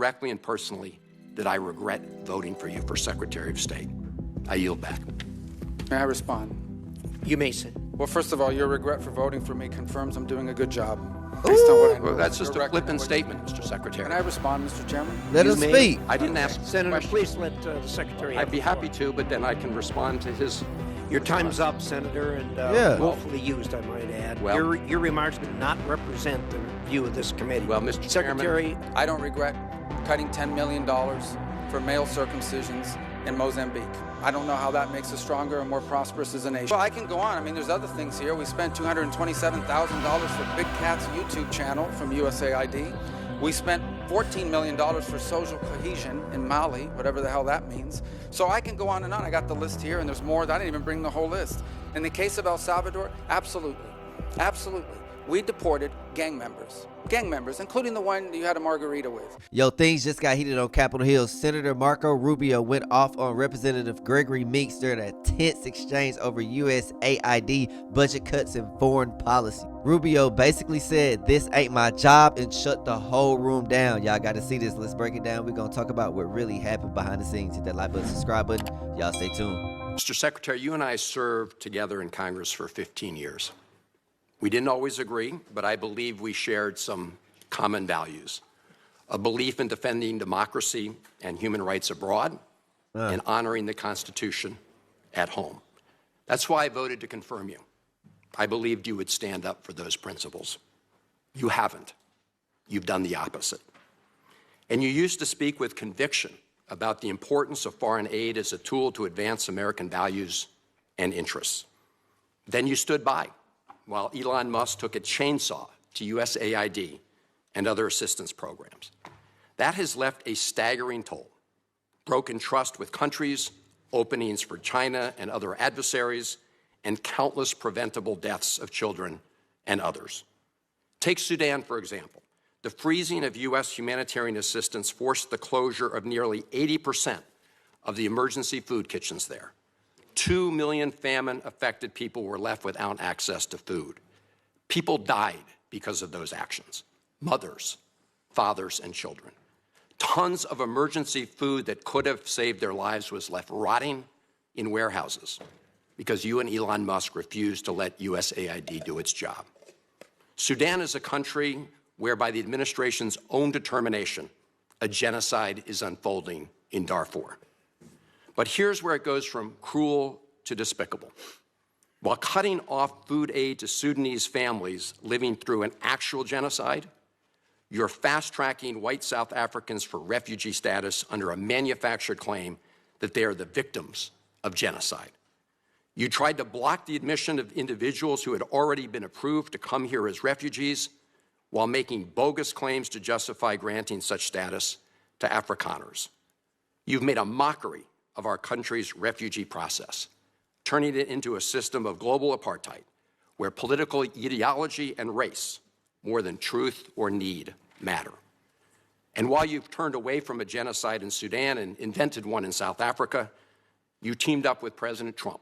Directly and personally that I regret voting for you for Secretary of State. I yield back. May I respond? You may sit. Well, first of all, your regret for voting for me confirms I'm doing a good job. Based on what I know. Well, that's just Your a record flippant and what statement, you- Mr. Secretary. Can I respond, Mr. Chairman? Let You him may- speak. I didn't ask Senator, questions. please let the Secretary have I'd be the floor. happy to, but then I can respond to his... Your time's up, Senator, and Yeah. willfully used, I might add. Well- your remarks do not represent the view of this committee. Well, Mr. Secretary, I don't regret cutting $10 million for male circumcisions in Mozambique. I don't know how that makes us stronger and more prosperous as a nation. Well, I can go on. I mean, there's other things here. We spent $227,000 for Big Cat's YouTube channel from USAID. We spent $14 million for social cohesion in Mali, whatever the hell that means. So I can go on and on. I got the list here, and there's more. I didn't even bring the whole list. In the case of El Salvador, absolutely. Absolutely. We deported gang members, including the one you had a margarita with. Yo, things just got heated on Capitol Hill. Senator Marco Rubio went off on Representative Gregory Meeks during a tense exchange over USAID budget cuts and foreign policy. Rubio basically said, "This ain't my job," and shut the whole room down. Y'all got to see this. Let's break it down. We're going to talk about what really happened behind the scenes. Hit that like button, subscribe button. Y'all stay tuned. Mr. Secretary, you and I served together in Congress for 15 years. We didn't always agree, but I believe we shared some common values. A belief in defending democracy and human rights abroad and honoring the Constitution at home. That's why I voted to confirm you. I believed you would stand up for those principles. You haven't. You've done the opposite. And you used to speak with conviction about the importance of foreign aid as a tool to advance American values and interests. Then you stood by while Elon Musk took a chainsaw to USAID and other assistance programs. That has left a staggering toll. Broken trust with countries, openings for China and other adversaries, and countless preventable deaths of children and others. Take Sudan, for example. The freezing of U.S. humanitarian assistance forced the closure of nearly 80% of the emergency food kitchens there. 2 million famine-affected people were left without access to food. People died because of those actions. Mothers, fathers, and children. Tons of emergency food that could have saved their lives was left rotting in warehouses because you and Elon Musk refused to let USAID do its job. Sudan is a country where, by the administration's own determination, a genocide is unfolding in Darfur. But here's where it goes from cruel to despicable. While cutting off food aid to Sudanese families living through an actual genocide, you're fast-tracking white South Africans for refugee status under a manufactured claim that they are the victims of genocide. You tried to block the admission of individuals who had already been approved to come here as refugees while making bogus claims to justify granting such status to Afrikaners. You've made a mockery of our country's refugee process, turning it into a system of global apartheid where political ideology and race, more than truth or need, matter. And while you've turned away from a genocide in Sudan and invented one in South Africa, you teamed up with President Trump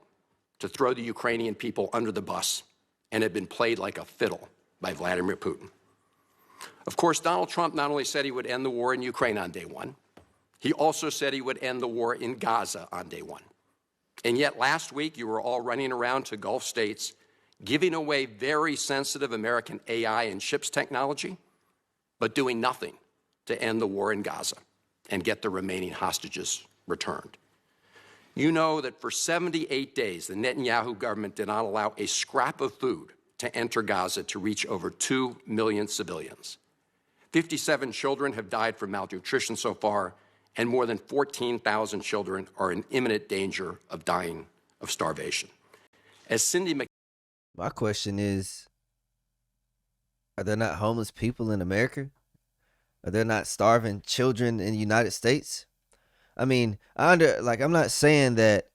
to throw the Ukrainian people under the bus and have been played like a fiddle by Vladimir Putin. Of course, Donald Trump not only said he would end the war in Ukraine on day one, he also said he would end the war in Gaza on day one. And yet last week, you were all running around to Gulf states, giving away very sensitive American AI and chips technology, but doing nothing to end the war in Gaza and get the remaining hostages returned. You know that for 78 days, the Netanyahu government did not allow a scrap of food to enter Gaza to reach over 2 million civilians. 57 children have died from malnutrition so far, and more than 14,000 children are in imminent danger of dying of starvation. As Cindy My question is, are there not homeless people in America? Are there not starving children in the United States? I mean, I'm not saying that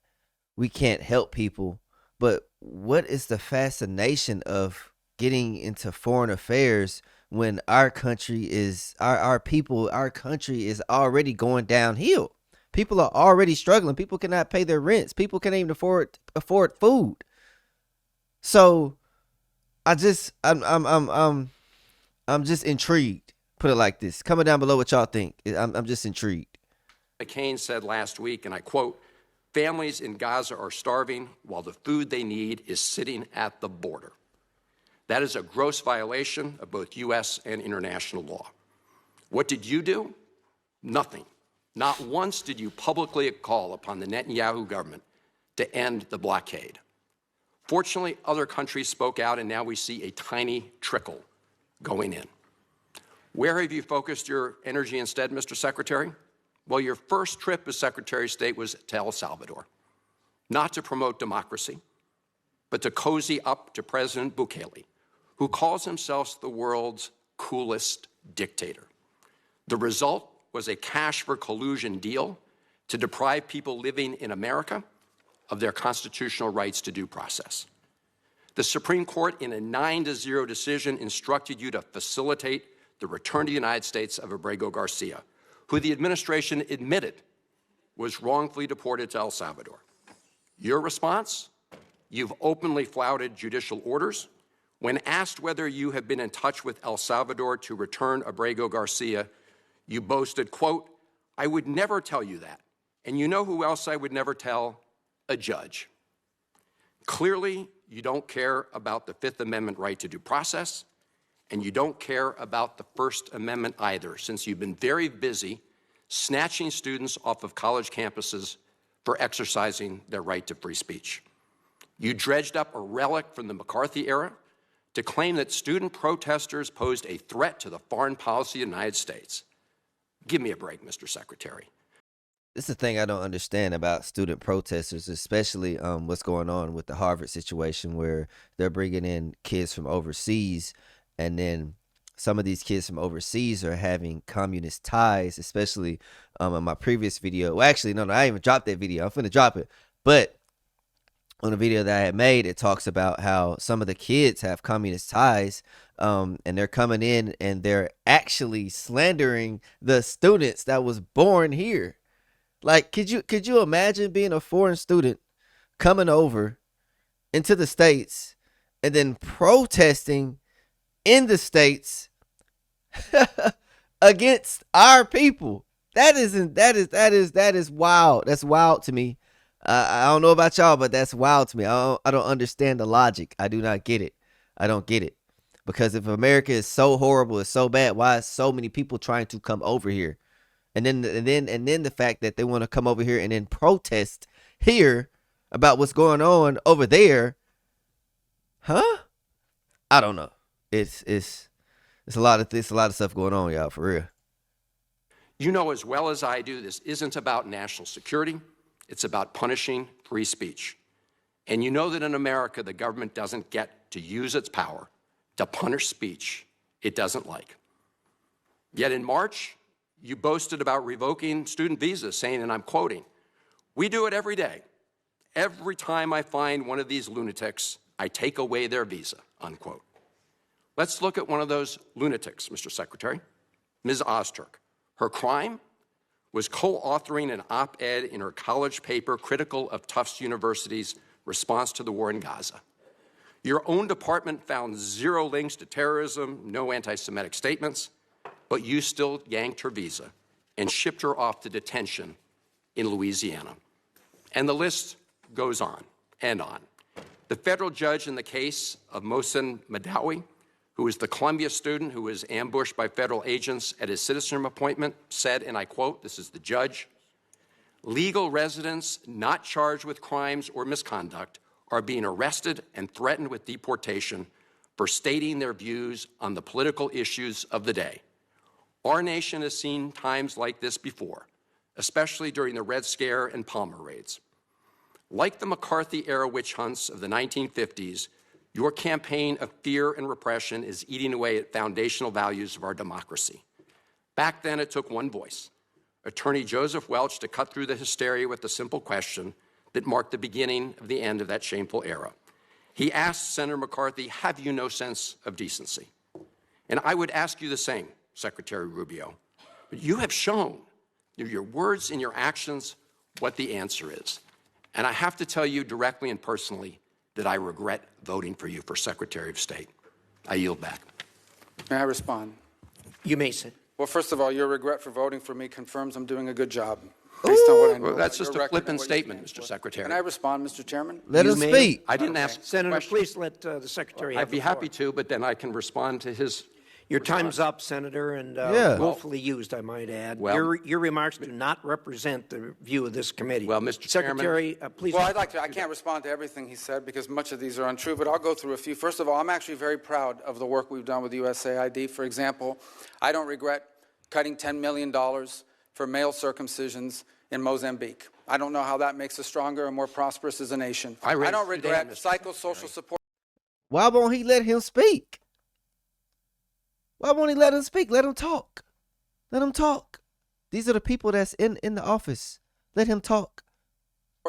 we can't help people, but what is the fascination of getting into foreign affairs when our country is our country is already going downhill? People are already struggling. People cannot pay their rents. People can't even afford food. So I'm just intrigued put it like this. Comment down below what y'all think. I'm just intrigued. McCain said last week, and I quote, "Families in Gaza are starving while the food they need is sitting at the border." That is a gross violation of both U.S. and international law. What did you do? Nothing. Not once did you publicly call upon the Netanyahu government to end the blockade. Fortunately, other countries spoke out, and now we see a tiny trickle going in. Where have you focused your energy instead, Mr. Secretary? Well, your first trip as Secretary of State was to El Salvador, not to promote democracy, but to cozy up to President Bukele, who calls himself the world's coolest dictator. The result was a cash for collusion deal to deprive people living in America of their constitutional rights to due process. The Supreme Court, in a 9-0 decision, instructed you to facilitate the return to the United States of Abrego Garcia, who the administration admitted was wrongfully deported to El Salvador. Your response? You've openly flouted judicial orders. When asked whether you have been in touch with El Salvador to return Abrego Garcia, you boasted, quote, "I would never tell you that. And you know who else I would never tell? A judge." Clearly, you don't care about the Fifth Amendment right to due process, and you don't care about the First Amendment either, since you've been very busy snatching students off of college campuses for exercising their right to free speech. You dredged up a relic from the McCarthy era to claim that student protesters posed a threat to the foreign policy of the United States. Give me a break, Mr. Secretary. This is the thing I don't understand about student protesters, especially what's going on with the Harvard situation, where they're bringing in kids from overseas, and then some of these kids from overseas are having communist ties, especially in my previous video. Well, actually, no, I didn't even dropped that video. I'm finna drop it. But on a video that I had made, it talks about how some of the kids have communist ties, and they're coming in and they're actually slandering the students that was born here. Like, could you imagine being a foreign student coming over into the States and then protesting in the States against our people? That is wild. That's wild to me. I don't know about y'all, but that's wild to me. I don't understand the logic. I do not get it. I don't get it. Because if America is so horrible, it's so bad, why is so many people trying to come over here? And then the fact that they want to come over here and then protest here about what's going on over there. Huh? I don't know. It's a lot of stuff going on, y'all, for real. You know as well as I do, this isn't about national security. It's about punishing free speech. And you know that in America, the government doesn't get to use its power to punish speech it doesn't like. Yet in March, you boasted about revoking student visas, saying, and I'm quoting, "We do it every day. Every time I find one of these lunatics, I take away their visa," unquote. Let's look at one of those lunatics, Mr. Secretary, Ms. Ozturk. Her crime was co-authoring an op-ed in her college paper critical of Tufts University's response to the war in Gaza. Your own department found zero links to terrorism, no anti-Semitic statements, but you still yanked her visa and shipped her off to detention in Louisiana. And the list goes on and on. The federal judge in the case of Mohsen Madawi, who is the Columbia student who was ambushed by federal agents at his citizenship appointment, said, and I quote, this is the judge, "Legal residents not charged with crimes or misconduct are being arrested and threatened with deportation for stating their views on the political issues of the day. Our nation has seen times like this before, especially during the Red Scare and Palmer raids. Like the McCarthy-era witch hunts of the 1950s, your campaign of fear and repression is eating away at foundational values of our democracy. Back then, it took one voice, Attorney Joseph Welch, to cut through the hysteria with the simple question that marked the beginning of the end of that shameful era. He asked Senator McCarthy, "Have you no sense of decency?" And I would ask you the same, Secretary Rubio. But you have shown through your words and your actions what the answer is. And I have to tell you directly and personally that I regret voting for you for Secretary of State. I yield back. May I respond? You may sit. Well, first of all, your regret for voting for me confirms I'm doing a good job. Based on what I know Well, that's about just your a record and flippant what you statement, stand Mr. for. Secretary. Can I respond, Mr. Chairman? Let You him may. speak. I didn't ask Senator, questions. please let the secretary have I'd be the floor. happy to, but then I can respond to his. Your time's up, Senator, and Yeah. willfully used, I might add. Well- your remarks do not represent the view of this committee. Well, Mr. Chairman- Secretary, please. Well, I'd like to. I can't respond to everything he said because much of these are untrue, but I'll go through a few. First of all, I'm actually very proud of the work we've done with USAID. For example, I don't regret cutting $10 million for male circumcisions in Mozambique. I don't know how that makes us stronger and more prosperous as a nation. I raised don't Sudan, regret Mr. psychosocial support. Why won't he let him speak? Why won't he let him speak? Let him talk. Let him talk. These are the people that's in the office. Let him talk.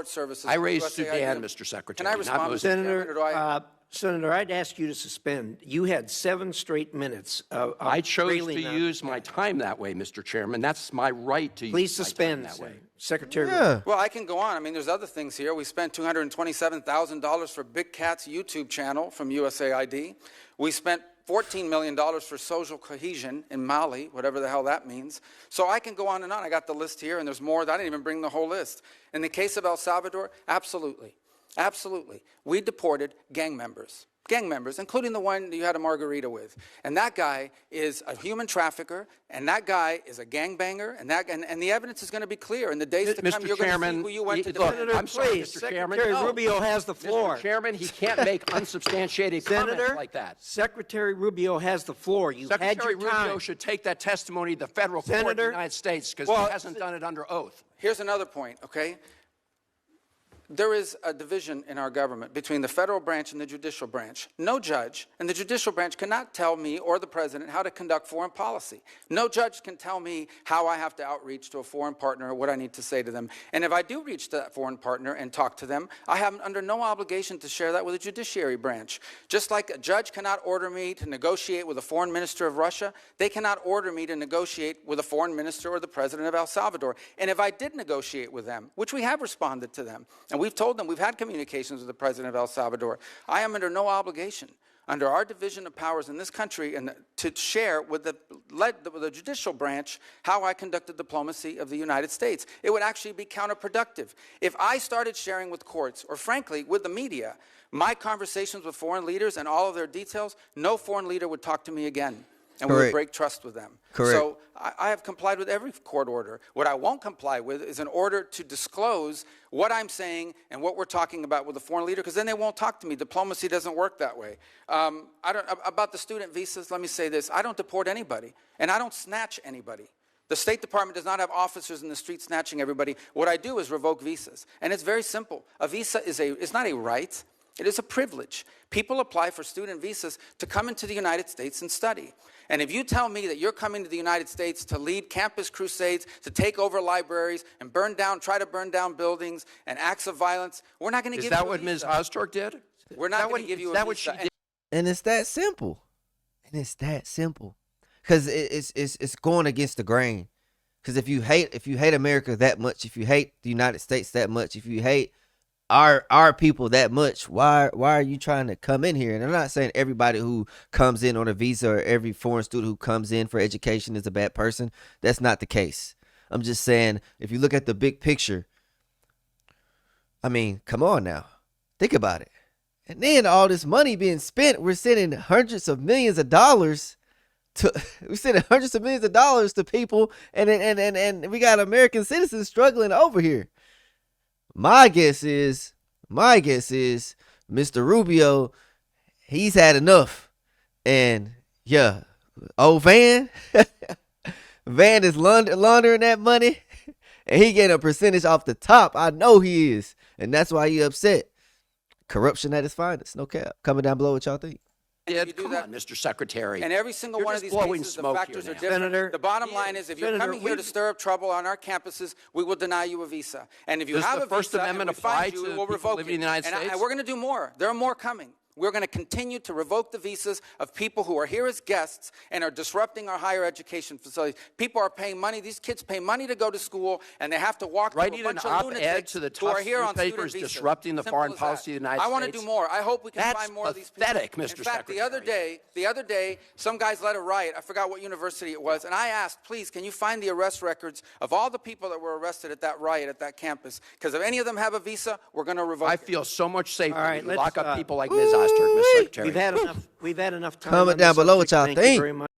Services. I raised USAID. Sudan, Mr. Secretary. Can I not respond, Mr. Mozambique. Chairman, or do I? Senator, I'd ask you to suspend. You had 7 straight minutes of I chose to railing on- use my time that way, Mr. Chairman. That's my right to Please use my suspend, time that way. Secretary. Yeah. Well, I can go on. I mean, there's other things here. We spent $227,000 for Big Cat's YouTube channel from USAID. We spent $14 million for social cohesion in Mali, whatever the hell that means. So I can go on and on. I got the list here, and there's more. I didn't even bring the whole list. In the case of El Salvador, absolutely. Absolutely. We deported gang members, including the one you had a margarita with. And that guy is a human trafficker, and that guy is a gangbanger, and the evidence is going to be clear. In the days to come, Mr. you're going to see Chairman, who you went to look, defend. I'm sorry, Please, Mr. Chairman. Secretary No. Rubio has the floor. Mr. Chairman, he can't make unsubstantiated comments Senator, like that. Secretary Rubio has the floor. You had Secretary your time. Rubio should take that testimony to the federal court in the Senator, United States because well, he hasn't done it under oath. Here's another point, okay? There is a division in our government between the federal branch and the judicial branch. No judge in the judicial branch cannot tell me or the president how to conduct foreign policy. No judge can tell me how I have to outreach to a foreign partner or what I need to say to them. And if I do reach to that foreign partner and talk to them, I have under no obligation to share that with the judiciary branch. Just like a judge cannot order me to negotiate with a foreign minister of Russia, they cannot order me to negotiate with a foreign minister or the president of El Salvador. And if I did negotiate with them, which we have responded to them, and we've told them we've had communications with the president of El Salvador, I am under no obligation under our division of powers in this country and to share with the judicial branch how I conducted diplomacy of the United States. It would actually be counterproductive. If I started sharing with courts, or frankly, with the media, my conversations with foreign leaders and all of their details, no foreign leader would talk to me again. And we would Correct. break trust with them. Correct. So I have complied with every court order. What I won't comply with is an order to disclose what I'm saying and what we're talking about with a foreign leader, because then they won't talk to me. Diplomacy doesn't work that way. About the student visas, let me say this. I don't deport anybody, and I don't snatch anybody. The State Department does not have officers in the street snatching everybody. What I do is revoke visas. And it's very simple. A visa is not a right. It is a privilege. People apply for student visas to come into the United States and study. And if you tell me that you're coming to the United States to lead campus crusades, to take over libraries and try to burn down buildings and acts of violence, we're not going to give you a visa. Is that what Ms. Ostork did? We're not going to give you a visa. Is that what she did? And it's that simple. Because it's going against the grain. Because if you hate America that much, if you hate the United States that much, if you hate our people that much, why are you trying to come in here? And I'm not saying everybody who comes in on a visa or every foreign student who comes in for education is a bad person. That's not the case. I'm just saying, if you look at the big picture, I mean, come on now. Think about it. And then all this money being spent, we're sending hundreds of millions of dollars to people, and we got American citizens struggling over here. My guess is Mr. Rubio, he's had enough. And yeah, old Van is laundering that money, and he getting a percentage off the top. I know he is, and that's why he upset. Corruption at its finest, no cap. Comment down below what y'all think. Come on, Mr. Secretary. And every single You're one of just these blowing cases, the smoke factors here are now. different. Senator, the bottom line is, if you're Senator, coming here to stir up trouble on our campuses, we will deny you a visa. And if you Does have the a First visa Amendment and we find apply you, to we will people revoke living it. in the United And States? we're going to do more. There are more coming. We're going to continue to revoke the visas of people who are here as guests and are disrupting our higher education facilities. People are paying money. These kids pay money to go to school, and they have to walk through a Writing an bunch of op-ed lunatics to the who are tough here on student newspapers visas. disrupting the Simple foreign as policy that. of the United I want to States. do more. I hope we can That's find more of these people. pathetic, Mr. In fact, Secretary. the other day, some guys led a riot. I forgot what university it was, and I asked, please, can you find the arrest records of all the people that were arrested at that riot at that campus? Because if any of them have a visa, we're going to revoke I it. feel so much safer All right, when you lock let's, up people like Ms. Osterk, Mr. Secretary. We've had enough time. Comment on this down below what subject. y'all Thank you think. very much.